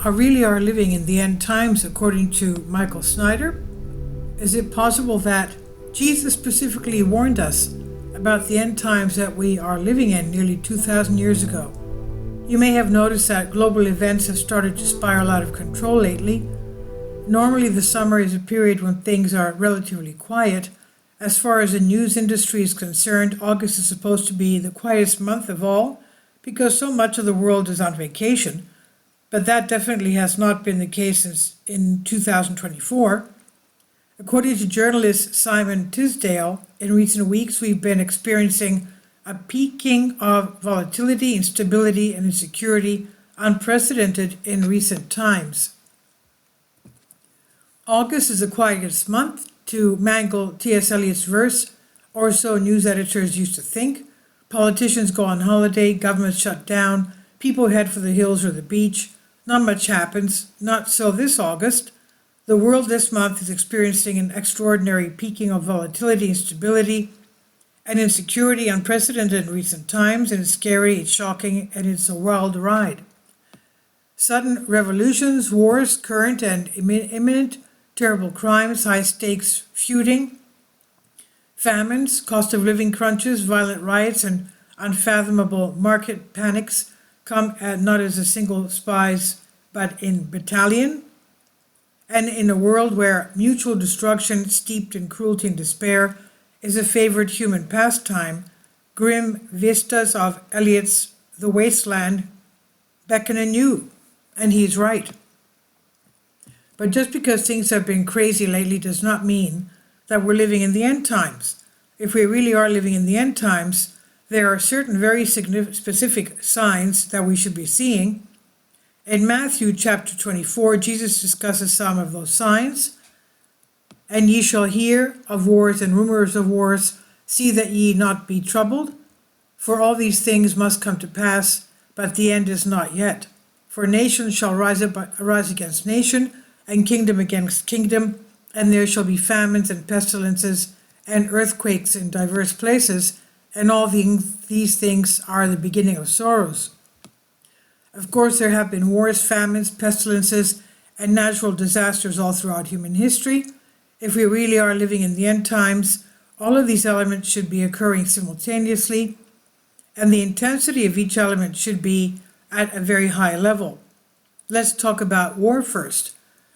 really are living in the end times according to Michael Snyder? Is it possible that Jesus specifically warned us about the end times that we are living in nearly 2,000 years ago? You may have noticed that global events have started to spiral out of control lately. Normally, the summer is a period when things are relatively quiet. As far as the news industry is concerned, August is supposed to be the quietest month of all because so much of the world is on vacation. But that definitely has not been the case since in 2024. According to journalist Simon Tisdale, in recent weeks we've been experiencing a peaking of volatility, instability, and insecurity unprecedented in recent times. August is the quietest month, to mangle T.S. Eliot's verse, or so news editors used to think. Politicians go on holiday, governments shut down, people head for the hills or the beach. Not much happens. Not so this August. The world this month is experiencing an extraordinary peaking of volatility, instability, and insecurity unprecedented in recent times, and it's scary, it's shocking, and it's a wild ride. Sudden revolutions, wars, current and imminent, terrible crimes, high-stakes feuding, famines, cost of living crunches, violent riots, and unfathomable market panics come not as a single spies, but in battalion. And in a world where mutual destruction steeped in cruelty and despair is a favorite human pastime, grim vistas of Eliot's The Wasteland beckon anew, and he's right. But just because things have been crazy lately does not mean that we're living in the end times. If we really are living in the end times, there are certain very specific signs that we should be seeing. In Matthew chapter 24, Jesus discusses some of those signs. And ye shall hear of wars and rumors of wars. See that ye not be troubled. For all these things must come to pass, but the end is not yet. For nation shall rise against nation, and kingdom against kingdom, and there shall be famines and pestilences and earthquakes in diverse places, and all these things are the beginning of sorrows. Of course, there have been wars, famines, pestilences, and natural disasters all throughout human history. If we really are living in the end times, all of these elements should be occurring simultaneously, and the intensity of each element should be at a very high level. Let's talk about war first.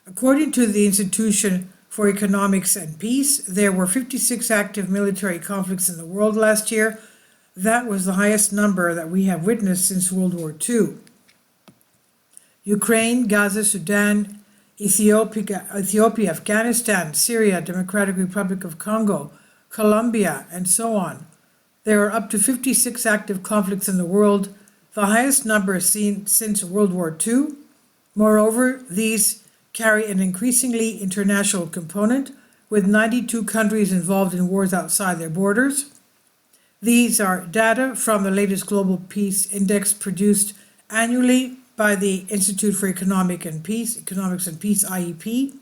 According to the Institution for Economics and Peace, there were 56 active military conflicts in the world last year. That was the highest number that we have witnessed since World War II. Ukraine, Gaza, Sudan, Ethiopia, Afghanistan, Syria, Democratic Republic of Congo, Colombia, and so on. There are up to 56 active conflicts in the world, the highest number seen since World War II. Moreover, these carry an increasingly international component, with 92 countries involved in wars outside their borders. These are data from the latest Global Peace Index produced annually by the Institute for Economics and Peace, IEP,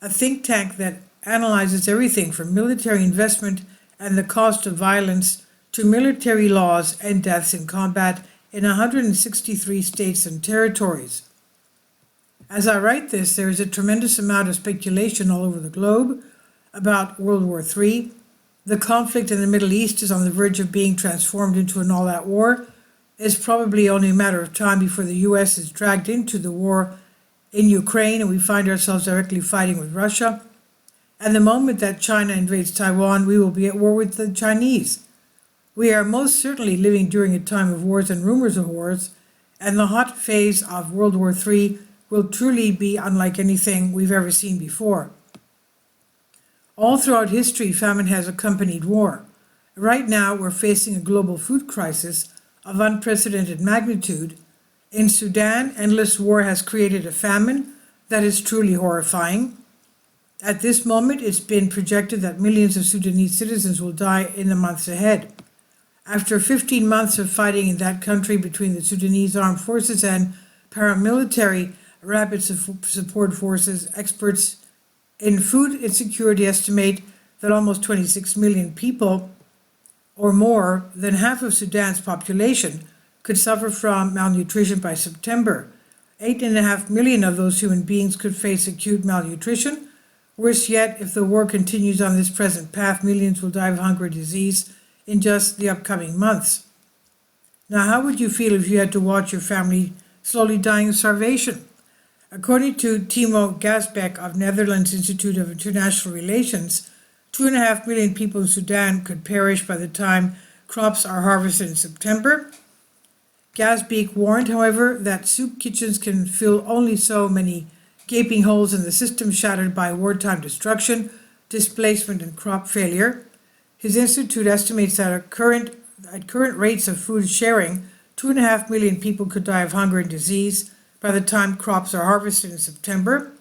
a think tank that analyzes everything from military investment and the cost of violence to military laws and deaths in combat in 163 states and territories. As I write this, there is a tremendous amount of speculation all over the globe about World War III. The conflict in the Middle East is on the verge of being transformed into an all-out war. It's probably only a matter of time before the U.S. is dragged into the war in Ukraine and we find ourselves directly fighting with Russia. And the moment that China invades Taiwan, we will be at war with the Chinese. We are most certainly living during a time of wars and rumors of wars, and the hot phase of World War III will truly be unlike anything we've ever seen before. All throughout history, famine has accompanied war. Right now, we're facing a global food crisis of unprecedented magnitude. In Sudan, endless war has created a famine that is truly horrifying. At this moment, it's been projected that millions of Sudanese citizens will die in the months ahead. After 15 months of fighting in that country between the Sudanese armed forces and paramilitary rapid support forces, experts in food insecurity estimate that almost 26 million people, or more than half of Sudan's population, could suffer from malnutrition by September. 8.5 million of those human beings could face acute malnutrition. Worse yet, if the war continues on this present path, millions will die of hunger and disease in just the upcoming months. Now, how would you feel if you had to watch your family slowly dying of starvation? According to Timo Gasbeck of Netherlands Institute of International Relations, 2.5 million people in Sudan could perish by the time crops are harvested in September. Gasbeck warned, however, that soup kitchens can fill only so many gaping holes in the system shattered by wartime destruction, displacement, and crop failure. His institute estimates that at current rates of food sharing, 2.5 million people could die of hunger and disease by the time crops are harvested in September.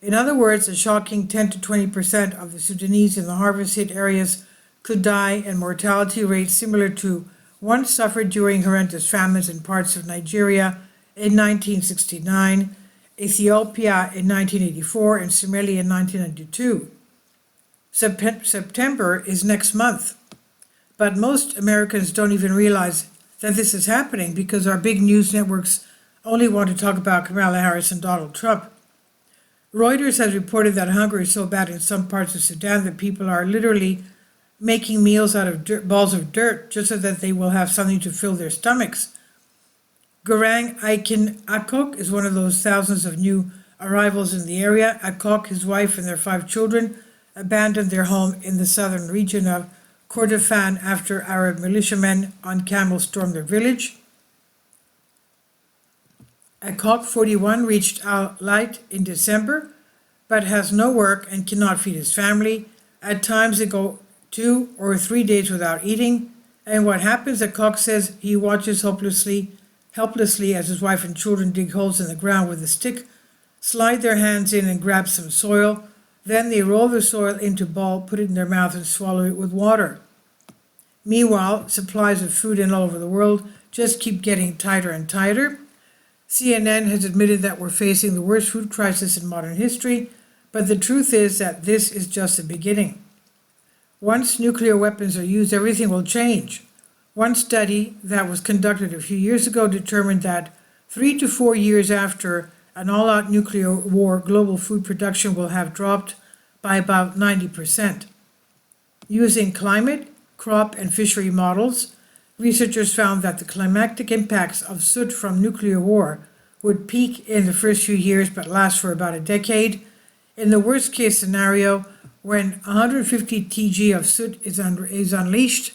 In other words, a shocking 10 to 20% of the Sudanese in the harvest-hit areas could die, and mortality rates similar to one suffered during horrendous famines in parts of Nigeria in 1969, Ethiopia in 1984, and Somalia in 1992. September is next month, but most Americans don't even realize that this is happening because our big news networks only want to talk about Kamala Harris and Donald Trump. Reuters has reported that hunger is so bad in some parts of Sudan that people are literally making meals out of balls of dirt just so that they will have something to fill their stomachs. Garang Aiken Akok is one of those thousands of new arrivals in the area. Akok, his wife, and their 5 children abandoned their home in the southern region of Kordofan after Arab militiamen on camels stormed their village. Akok, 41, reached Al Light in December, but has no work and cannot feed his family. At times they go 2 or 3 days without eating, and what happens, Akok says, he watches helplessly as his wife and children dig holes in the ground with a stick, slide their hands in and grab some soil. Then they roll the soil into a ball, put it in their mouth, and swallow it with water. Meanwhile, supplies of food all over the world just keep getting tighter and tighter. CNN has admitted that we're facing the worst food crisis in modern history, but the truth is that this is just the beginning. Once nuclear weapons are used, everything will change. One study that was conducted a few years ago determined that 3 to 4 years after an all-out nuclear war, global food production will have dropped by about 90%. Using climate, crop, and fishery models, researchers found that the climatic impacts of soot from nuclear war would peak in the first few years but last for about a decade. In the worst-case scenario, when 150 kg of soot is unleashed,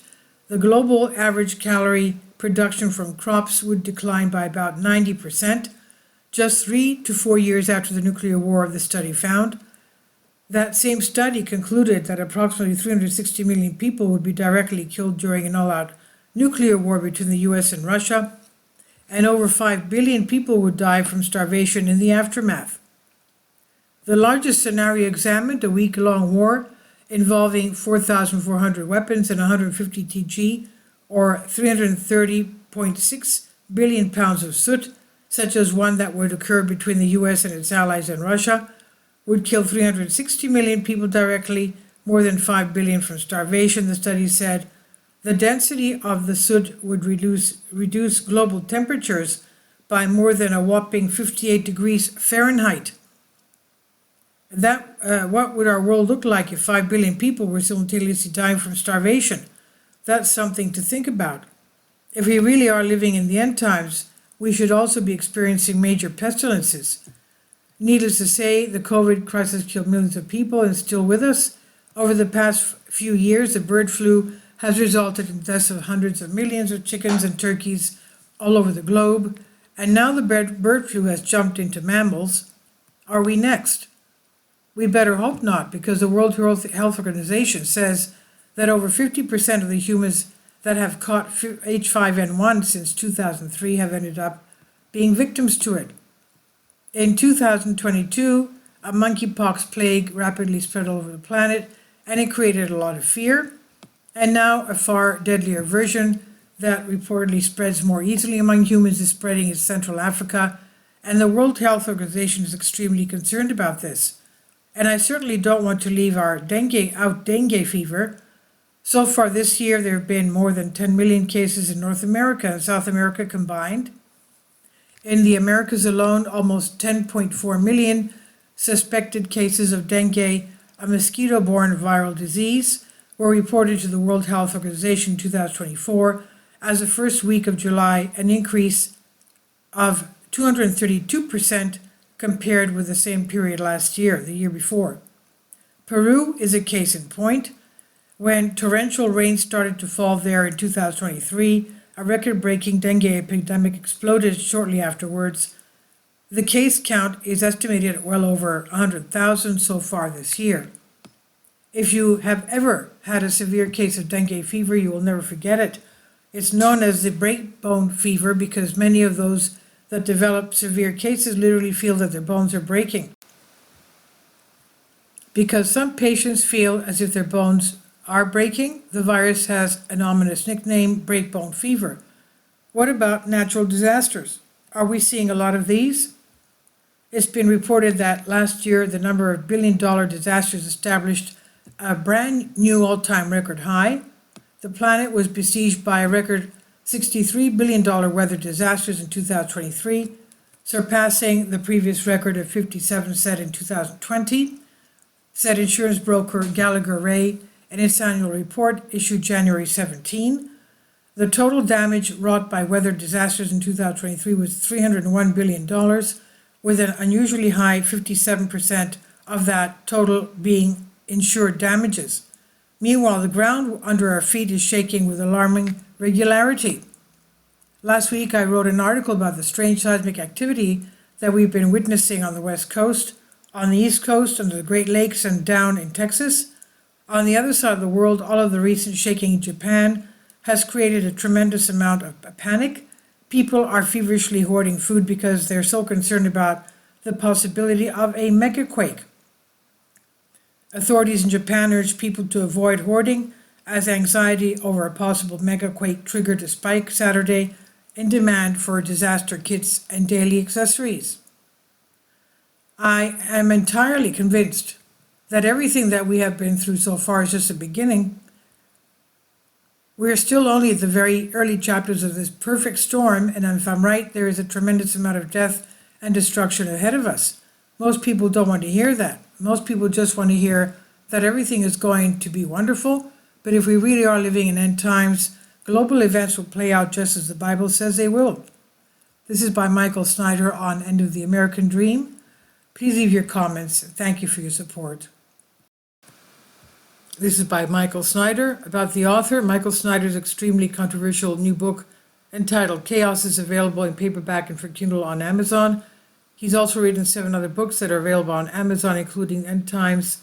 the global average calorie production from crops would decline by about 90%. Just 3 to 4 years after the nuclear war, the study found. That same study concluded that approximately 360 million people would be directly killed during an all-out nuclear war between the US and Russia, and over 5 billion people would die from starvation in the aftermath. The largest scenario examined, a week-long war involving 4,400 weapons and 150 kg, or 330.6 billion pounds of soot, such as one that would occur between the US and its allies and Russia, would kill 360 million people directly, more than 5 billion from starvation, the study said. The density of the soot would reduce global temperatures by more than a whopping 58 degrees Fahrenheit. What would our world look like if 5 billion people were simultaneously dying from starvation? That's something to think about. If we really are living in the end times, we should also be experiencing major pestilences. Needless to say, the COVID crisis killed millions of people and is still with us. Over the past few years, the bird flu has resulted in deaths of hundreds of millions of chickens and turkeys all over the globe, and now the bird flu has jumped into mammals. Are we next? We better hope not, because the World Health Organization says that over 50% of the humans that have caught H5N1 since 2003 have ended up being victims to it. In 2022, a monkeypox plague rapidly spread all over the planet, and it created a lot of fear. And now a far deadlier version that reportedly spreads more easily among humans is spreading in Central Africa, and the World Health Organization is extremely concerned about this. And I certainly don't want to leave dengue fever. So far this year, there have been more than 10 million cases in North America and South America combined. In the Americas alone, almost 10.4 million suspected cases of dengue, a mosquito-borne viral disease, were reported to the World Health Organization in 2024, as the first week of July, an increase of 232% compared with the same period last year, the year before. Peru is a case in point. When torrential rain started to fall there in 2023, a record-breaking dengue epidemic exploded shortly afterwards. The case count is estimated at well over 100,000 so far this year. If you have ever had a severe case of dengue fever, you will never forget it. It's known as the breakbone fever because many of those that develop severe cases literally feel that their bones are breaking. Because some patients feel as if their bones are breaking, the virus has an ominous nickname, breakbone fever. What about natural disasters? Are we seeing a lot of these? It's been reported that last year the number of billion-dollar disasters established a brand new all-time record high. The planet was besieged by a record $63 billion weather disasters in 2023, surpassing the previous record of 57 set in 2020, said insurance broker Gallagher Ray in its annual report issued January 17. The total damage wrought by weather disasters in 2023 was $301 billion, with an unusually high 57% of that total being insured damages. Meanwhile, the ground under our feet is shaking with alarming regularity. Last week, I wrote an article about the strange seismic activity that we've been witnessing on the West Coast, on the East Coast, under the Great Lakes, and down in Texas. On the other side of the world, all of the recent shaking in Japan has created a tremendous amount of panic. People are feverishly hoarding food because they're so concerned about the possibility of a megaquake. Authorities in Japan urge people to avoid hoarding, as anxiety over a possible megaquake triggered a spike Saturday in demand for disaster kits and daily accessories. I am entirely convinced that everything that we have been through so far is just the beginning. We're still only at the very early chapters of this perfect storm, and if I'm right, there is a tremendous amount of death and destruction ahead of us. Most people don't want to hear that. Most people just want to hear that everything is going to be wonderful, but if we really are living in end times, global events will play out just as the Bible says they will. This is by Michael Snyder on End of the American Dream. Please leave your comments. Thank you for your support. This is by Michael Snyder. About the author, Michael Snyder's extremely controversial new book entitled Chaos is available in paperback and for Kindle on Amazon. He's also written 7 other books that are available on Amazon, including End Times,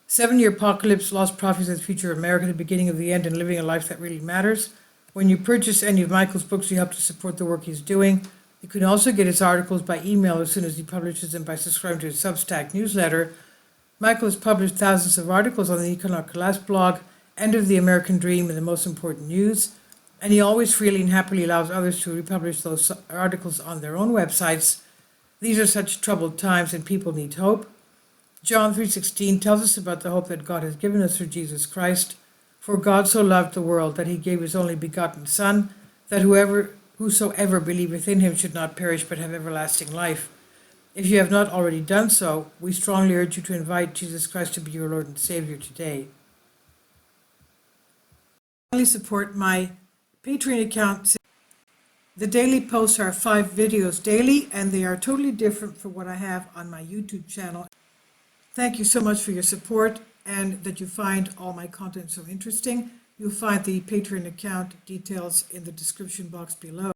7-Year Apocalypse, Lost Prophecies of the Future of America, The Beginning of the End, and Living a Life That Really Matters. When you purchase any of Michael's books, you help to support the work he's doing. You can also get his articles by email as soon as he publishes them by subscribing to his Substack newsletter. Michael has published thousands of articles on the Economic Collapse blog, End of the American Dream, and The Most Important News, and he always freely and happily allows others to republish those articles on their own websites. These are such troubled times and people need hope. John 3:16 tells us about the hope that God has given us through Jesus Christ. For God so loved the world that he gave his only begotten Son, that whosoever believeth in him should not perish but have everlasting life. If you have not already done so, we strongly urge you to invite Jesus Christ to be your Lord and Savior today. Finally, support my Patreon account. The daily posts are 5 videos daily, and they are totally different from what I have on my YouTube channel. Thank you so much for your support and that you find all my content so interesting. You'll find the Patreon account details in the description box below.